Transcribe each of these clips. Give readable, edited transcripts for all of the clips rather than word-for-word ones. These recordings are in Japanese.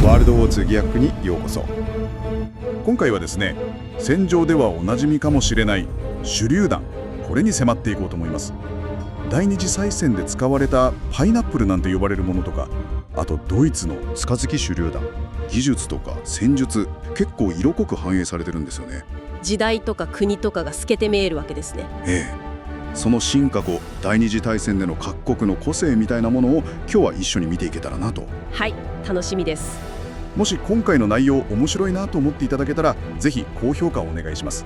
ワールドウォー2疑惑にようこそ。今回はですね、戦場ではおなじみかもしれない手榴弾、これに迫っていこうと思います。第二次大戦で使われたパイナップルなんて呼ばれるものとか、あとドイツの塚月手榴弾、技術とか戦術、結構色濃く反映されてるんですよね。時代とか国とかが透けて見えるわけですね。その進化後、第二次大戦での各国の個性みたいなものを今日は一緒に見ていけたらなと。はい、楽しみです。もし今回の内容面白いなと思っていただけたら、ぜひ高評価をお願いします。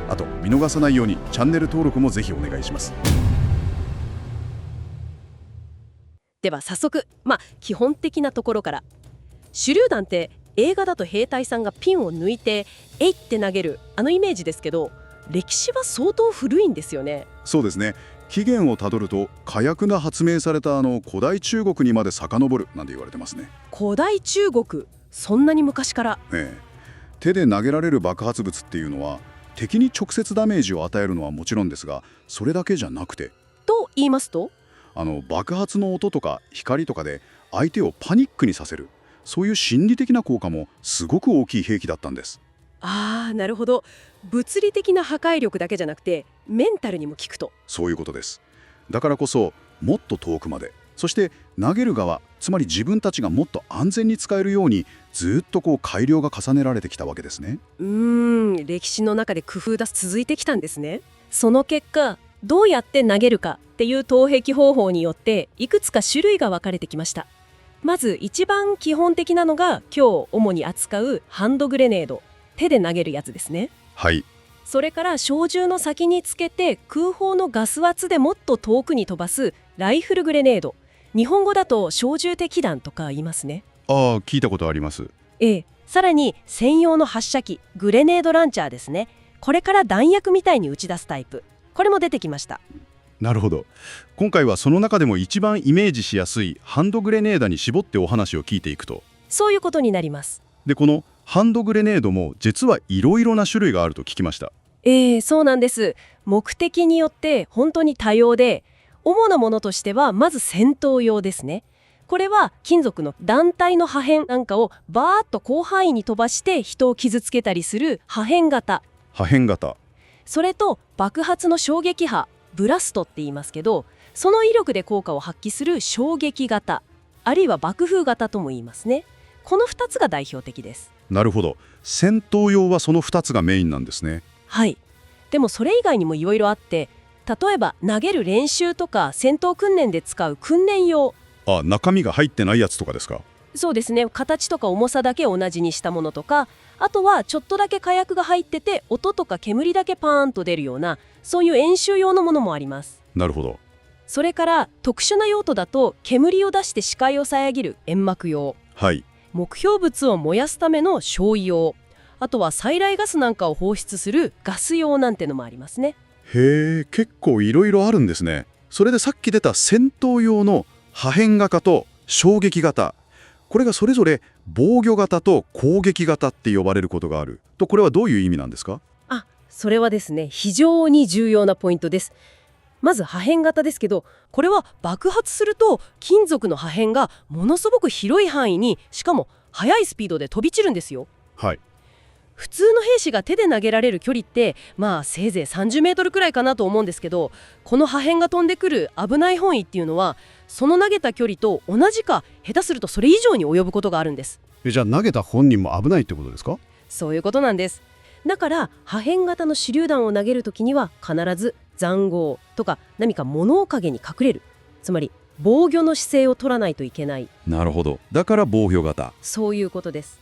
あと見逃さないようにチャンネル登録もぜひお願いします。では早速、基本的なところから。手榴弾って映画だと兵隊さんがピンを抜いてえいって投げるあのイメージですけど、歴史は相当古いんですよね。そうですね。起源をたどると火薬が発明された古代中国にまで遡るなんて言われてますね。古代中国、そんなに昔から。手で投げられる爆発物っていうのは敵に直接ダメージを与えるのはもちろんですが、それだけじゃなくて。と言いますと、爆発の音とか光とかで相手をパニックにさせる、そういう心理的な効果もすごく大きい兵器だったんです。なるほど。物理的な破壊力だけじゃなくてメンタルにも効くと。そういうことです。だからこそもっと遠くまで、そして投げる側、つまり自分たちがもっと安全に使えるようにずっと改良が重ねられてきたわけですね。歴史の中で工夫が続いてきたんですね。その結果、どうやって投げるかっていう投擲方法によっていくつか種類が分かれてきました。まず一番基本的なのが今日主に扱うハンドグレネード、手で投げるやつですね。はい。それから小銃の先につけて空砲のガス圧でもっと遠くに飛ばすライフルグレネード、日本語だと小銃滴弾とか言いますね。聞いたことあります。さらに専用の発射機、グレネードランチャーですね。これから弾薬みたいに打ち出すタイプ、これも出てきました。なるほど。今回はその中でも一番イメージしやすいハンドグレネードに絞ってお話を聞いていくと。そういうことになります。で、このハンドグレネードも実はいろいろな種類があると聞きました。そうなんです。目的によって本当に多様で、主なものとしてはまず戦闘用ですね。これは金属の弾体の破片なんかをバーッと広範囲に飛ばして人を傷つけたりする破片型。それと爆発の衝撃波、ブラストって言いますけど、その威力で効果を発揮する衝撃型、あるいは爆風型とも言いますね。この2つが代表的です。なるほど。戦闘用はその2つがメインなんですね。はい。でもそれ以外にもいろいろあって、例えば投げる練習とか戦闘訓練で使う訓練用。中身が入ってないやつとかですか？そうですね。形とか重さだけ同じにしたものとか、あとはちょっとだけ火薬が入ってて音とか煙だけパーンと出るような、そういう演習用のものもあります。なるほど。それから特殊な用途だと煙を出して視界を遮る煙幕用、目標物を燃やすための焼夷用、あとは催涙ガスなんかを放出するガス用なんてのもありますね。へえ、結構いろいろあるんですね。それでさっき出た戦闘用の破片型と衝撃型、これがそれぞれ防御型と攻撃型って呼ばれることがあると、これはどういう意味なんですか？それはですね、非常に重要なポイントです。まず破片型ですけど、これは爆発すると金属の破片がものすごく広い範囲に、しかも速いスピードで飛び散るんですよ。普通の兵士が手で投げられる距離ってせいぜい30メートルくらいかなと思うんですけど、この破片が飛んでくる危ない範囲っていうのはその投げた距離と同じか下手するとそれ以上に及ぶことがあるんです。じゃあ投げた本人も危ないってことですか？そういうことなんです。だから破片型の手榴弾を投げるときには必ず塹壕とか何か物陰に隠れる、つまり防御の姿勢を取らないといけない。なるほど。だから防御型。そういうことです。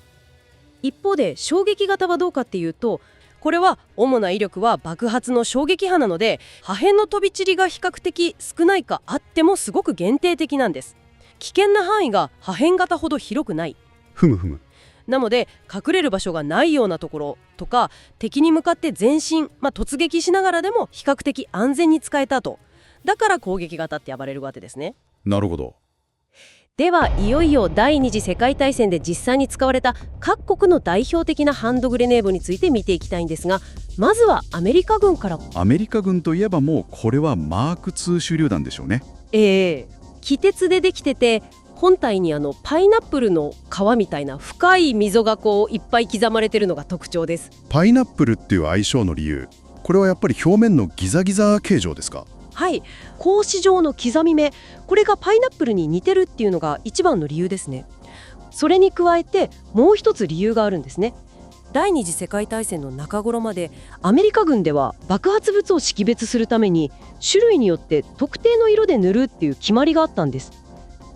一方で衝撃型はどうかっていうと、これは主な威力は爆発の衝撃波なので、破片の飛び散りが比較的少ないかあってもすごく限定的なんです。危険な範囲が破片型ほど広くない。なので隠れる場所がないようなところとか、敵に向かって前進、突撃しながらでも比較的安全に使えたと。だから攻撃型って呼ばれるわけですね。なるほど。ではいよいよ第二次世界大戦で実際に使われた各国の代表的なハンドグレネードについて見ていきたいんですが、まずはアメリカ軍から。アメリカ軍といえばもうこれはマーク2手榴弾でしょうね。気鉄でできてて本体にパイナップルの皮みたいな深い溝がいっぱい刻まれてるのが特徴です。パイナップルっていう愛称の理由、これはやっぱり表面のギザギザ形状ですか？はい、格子状の刻み目、これがパイナップルに似てるっていうのが一番の理由ですね。それに加えてもう一つ理由があるんですね。第二次世界大戦の中頃までアメリカ軍では爆発物を識別するために種類によって特定の色で塗るっていう決まりがあったんです。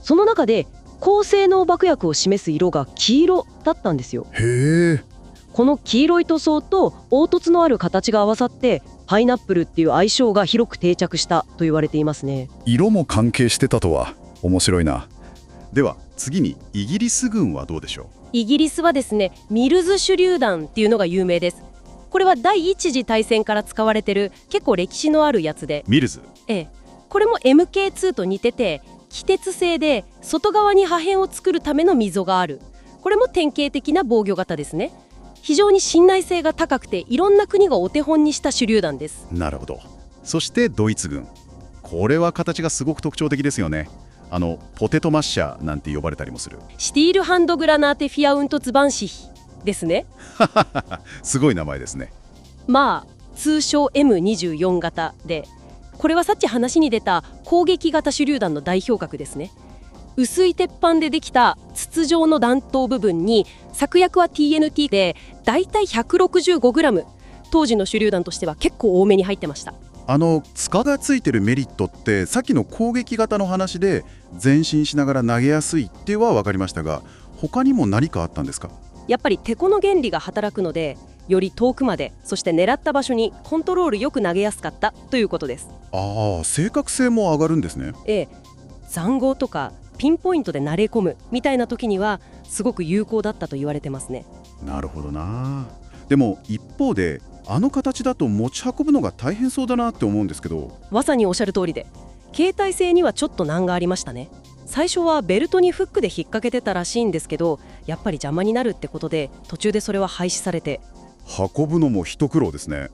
その中で高性能爆薬を示す色が黄色だったんですよ。へえ。この黄色い塗装と凹凸のある形が合わさってパイナップルっていう愛称が広く定着したと言われていますね。色も関係してたとは面白いな。では次にイギリス軍はどうでしょう？イギリスはですね、ミルズ手榴弾っていうのが有名です。これは第一次大戦から使われてる結構歴史のあるやつで、ミルズ。これも MK2 と似てて気鉄製で外側に破片を作るための溝がある。これも典型的な防御型ですね。非常に信頼性が高くていろんな国がお手本にした手榴弾です。なるほど。そしてドイツ軍、これは形がすごく特徴的ですよね。ポテトマッシャーなんて呼ばれたりもする。シティールハンドグラナーテフィアウントツバンシヒですね。すごい名前ですね。まあ通称 M24 型で、これはさっき話に出た攻撃型手榴弾の代表格ですね。薄い鉄板でできた筒状の弾頭部分に策薬は TNT でだいたい 165g、 当時の手榴弾としては結構多めに入ってました。塚がついてるメリットってさっきの攻撃型の話で前進しながら投げやすいっては分かりましたが、他にも何かあったんですか？やっぱりテコの原理が働くので、より遠くまで、そして狙った場所にコントロールよく投げやすかったということです。正確性も上がるんですね。塹壕とかピンポイントで慣れ込むみたいな時にはすごく有効だったと言われてますね。なるほどな。でも一方で形だと持ち運ぶのが大変そうだなって思うんですけど。まさにおっしゃる通りで、携帯性にはちょっと難がありましたね。最初はベルトにフックで引っ掛けてたらしいんですけど、やっぱり邪魔になるってことで途中でそれは廃止されて。運ぶのも一苦労ですね。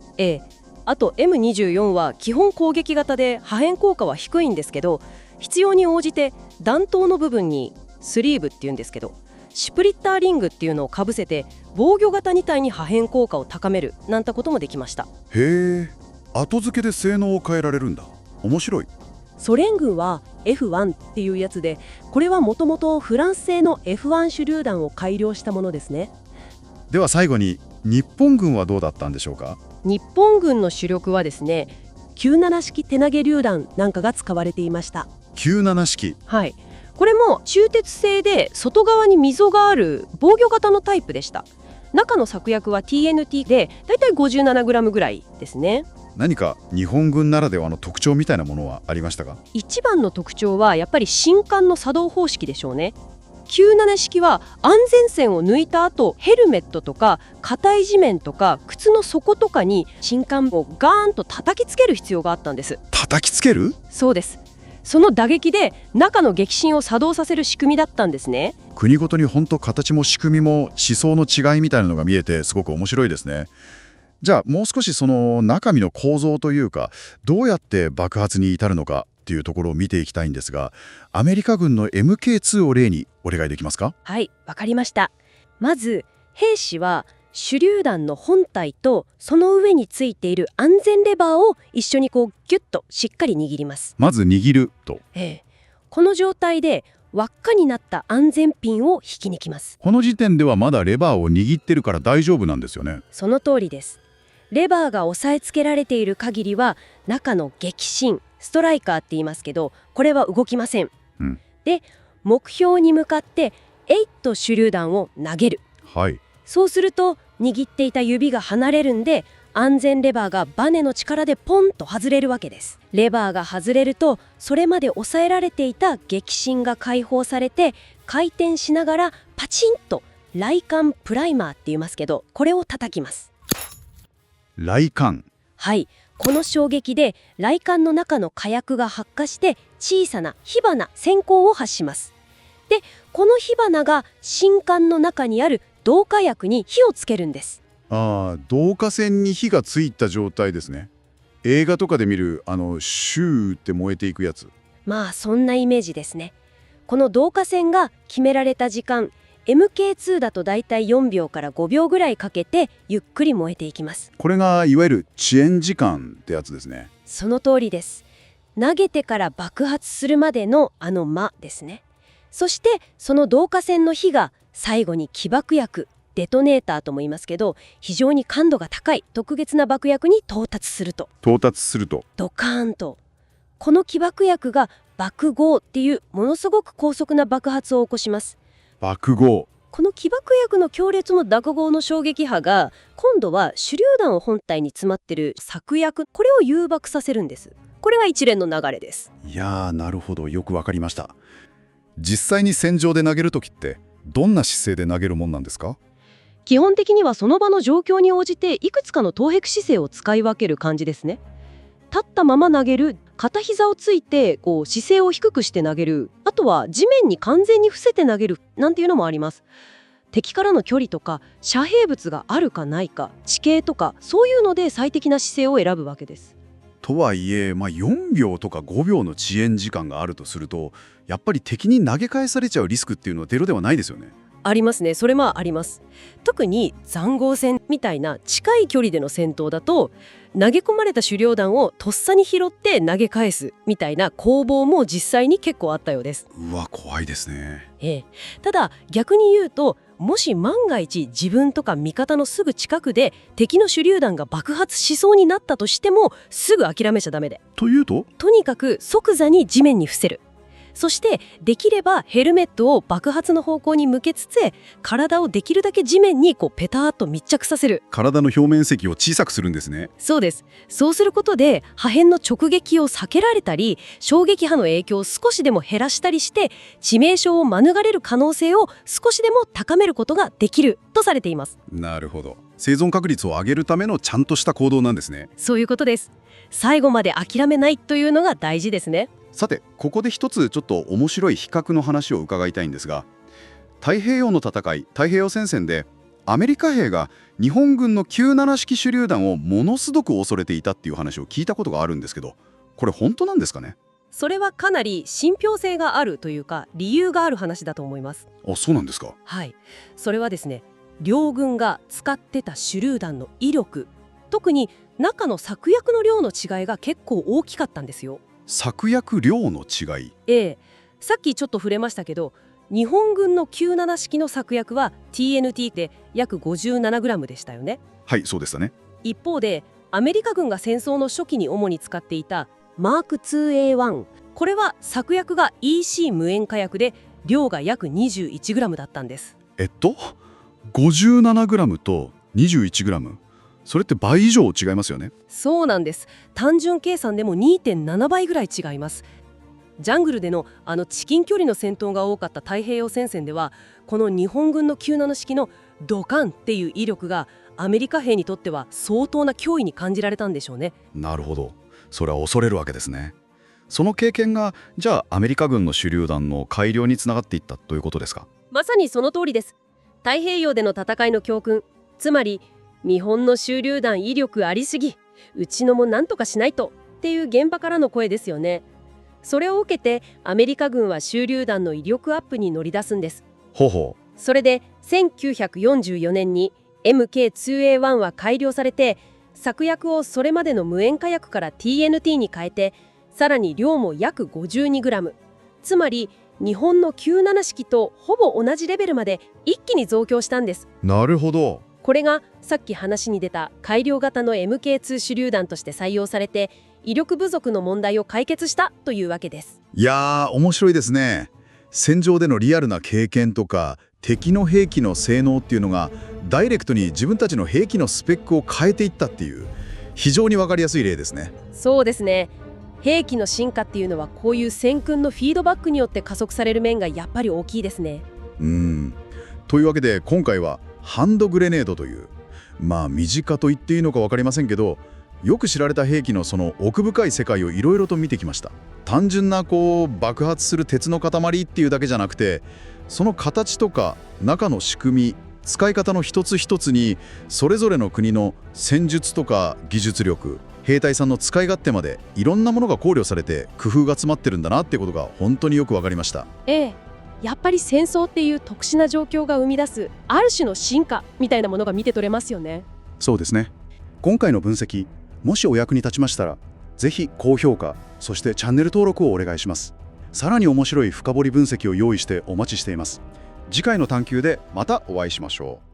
あと M24 は基本攻撃型で破片効果は低いんですけど、必要に応じて弾頭の部分にスリーブっていうんですけど、シュプリッターリングっていうのをかぶせて防御型2体に破片効果を高めるなんてこともできました。へえ、後付けで性能を変えられるんだ。面白い。ソ連軍は F1 っていうやつで、これはもともとフランス製の F1 手榴弾を改良したものですね。では最後に日本軍はどうだったんでしょうか？日本軍の主力はですね、97式手投げ榴弾なんかが使われていました。97式。はい、これも鋳鉄製で外側に溝がある防御型のタイプでした。中の策薬は TNT でだいたい 57g ぐらいですね。何か日本軍ならではの特徴みたいなものはありましたか？一番の特徴はやっぱり新管の作動方式でしょうね。97式は安全線を抜いた後、ヘルメットとか硬い地面とか靴の底とかに新管をガーンと叩きつける必要があったんです。叩きつける？そうです。その打撃で中の撃芯を作動させる仕組みだったんですね。国ごとに本当形も仕組みも思想の違いみたいなのが見えてすごく面白いですね。じゃあもう少しその中身の構造というか、どうやって爆発に至るのかっていうところを見ていきたいんですが、アメリカ軍の MK2 を例にお願いできますか？はい、わかりました。まず兵士は手榴弾の本体とその上についている安全レバーを一緒にギュッとしっかり握ります。まず握ると、この状態で輪っかになった安全ピンを引き抜きます。この時点ではまだレバーを握ってるから大丈夫なんですよね。その通りです。レバーが押さえつけられている限りは中の撃芯、ストライカーって言いますけど、これは動きません。で、目標に向かって手榴弾を投げる。そうすると握っていた指が離れるんで、安全レバーがバネの力でポンと外れるわけです。レバーが外れると、それまで抑えられていた撃芯が解放されて回転しながらパチンと雷管プライマーって言いますけど、これを叩きます。雷管。はい、この衝撃で雷管の中の火薬が発火して小さな火花、閃光を発します。で、この火花が新管の中にある導火薬に火をつけるんです。導火線に火がついた状態ですね。映画とかで見るシューって燃えていくやつ。まあそんなイメージですね。この導火線が決められた時間、MK2 だとだいたい4秒から5秒ぐらいかけてゆっくり燃えていきます。これがいわゆる遅延時間ってやつですね。その通りです。投げてから爆発するまでの間ですね。そしてその導火線の火が最後に起爆薬、デトネーターとも言いますけど、非常に感度が高い特別な爆薬に到達するとドカーンと、この起爆薬が爆豪っていうものすごく高速な爆発を起こします。爆豪。この起爆薬の強烈な濁豪の衝撃波が今度は手榴弾を本体に詰まってる策薬、これを誘爆させるんです。これが一連の流れです。いやー、なるほど、よくわかりました。実際に戦場で投げるときってどんな姿勢で投げるもんなんですか？基本的にはその場の状況に応じていくつかの投擲姿勢を使い分ける感じですね。立ったまま投げる、片膝をついて姿勢を低くして投げる、あとは地面に完全に伏せて投げるなんていうのもあります。敵からの距離とか遮蔽物があるかないか、地形とかそういうので最適な姿勢を選ぶわけです。とはいえ、4秒とか5秒の遅延時間があるとすると、やっぱり敵に投げ返されちゃうリスクっていうのはゼロではないですよね。ありますね。それもあります。特に塹壕戦みたいな近い距離での戦闘だと、投げ込まれた手榴弾をとっさに拾って投げ返すみたいな攻防も実際に結構あったようです。うわ、怖いですね。ただ逆に言うと、もし万が一自分とか味方のすぐ近くで敵の手榴弾が爆発しそうになったとしても、すぐ諦めちゃダメで、というと？とにかく即座に地面に伏せる。そしてできればヘルメットを爆発の方向に向けつつ、体をできるだけ地面にペターっと密着させる。体の表面積を小さくするんですね。そうです。そうすることで破片の直撃を避けられたり、衝撃波の影響を少しでも減らしたりして、致命傷を免れる可能性を少しでも高めることができるとされています。なるほど。生存確率を上げるためのちゃんとした行動なんですね。そういうことです。最後まで諦めないというのが大事ですね。さて、ここで一つちょっと面白い比較の話を伺いたいんですが、太平洋の戦い、太平洋戦線でアメリカ兵が日本軍の97式手榴弾をものすごく恐れていたっていう話を聞いたことがあるんですけど、これ本当なんですかね？それはかなり信憑性があるというか、理由がある話だと思います。あ、そうなんですか。はい。それはですね、両軍が使ってた手榴弾の威力、特に中の策薬の量の違いが結構大きかったんですよ。策薬量の違い？さっきちょっと触れましたけど、日本軍の97式の策薬は TNT で約 57g でしたよね。はい、そうでしたね。一方でアメリカ軍が戦争の初期に主に使っていたマーク 2A1、 これは策薬が EC 無塩化薬で量が約 21g だったんです。57g と 21g、それって倍以上違いますよね。そうなんです。単純計算でも 2.7 倍ぐらい違います。ジャングルでの至近距離の戦闘が多かった太平洋戦線では、この日本軍の97式のドカンっていう威力がアメリカ兵にとっては相当な脅威に感じられたんでしょうね。なるほど。それは恐れるわけですね。その経験がじゃあアメリカ軍の手榴弾の改良につながっていったということですか？まさにその通りです。太平洋での戦いの教訓、つまり日本の手榴弾威力ありすぎ、うちのもなんとかしないとっていう現場からの声ですよね。それを受けてアメリカ軍は手榴弾の威力アップに乗り出すんです。それで1944年に MK2A1 は改良されて、策薬をそれまでの無塩化薬から TNT に変えて、さらに量も約 52g、 つまり日本の97式とほぼ同じレベルまで一気に増強したんです。なるほど。これがさっき話に出た改良型の MK2 手榴弾として採用されて、威力不足の問題を解決したというわけです。いやー、面白いですね。戦場でのリアルな経験とか敵の兵器の性能っていうのがダイレクトに自分たちの兵器のスペックを変えていったっていう、非常に分かりやすい例ですね。そうですね。兵器の進化っていうのはこういう戦訓のフィードバックによって加速される面がやっぱり大きいですね。というわけで今回はハンドグレネードという、身近と言っていいのか分かりませんけど、よく知られた兵器のその奥深い世界をいろいろと見てきました。単純な爆発する鉄の塊っていうだけじゃなくて、その形とか中の仕組み、使い方の一つ一つにそれぞれの国の戦術とか技術力、兵隊さんの使い勝手までいろんなものが考慮されて工夫が詰まってるんだなってことが本当によくわかりました。やっぱり戦争っていう特殊な状況が生み出すある種の進化みたいなものが見て取れますよね。そうですね。今回の分析、もしお役に立ちましたら、ぜひ高評価、そしてチャンネル登録をお願いします。さらに面白い深掘り分析を用意してお待ちしています。次回の探究でまたお会いしましょう。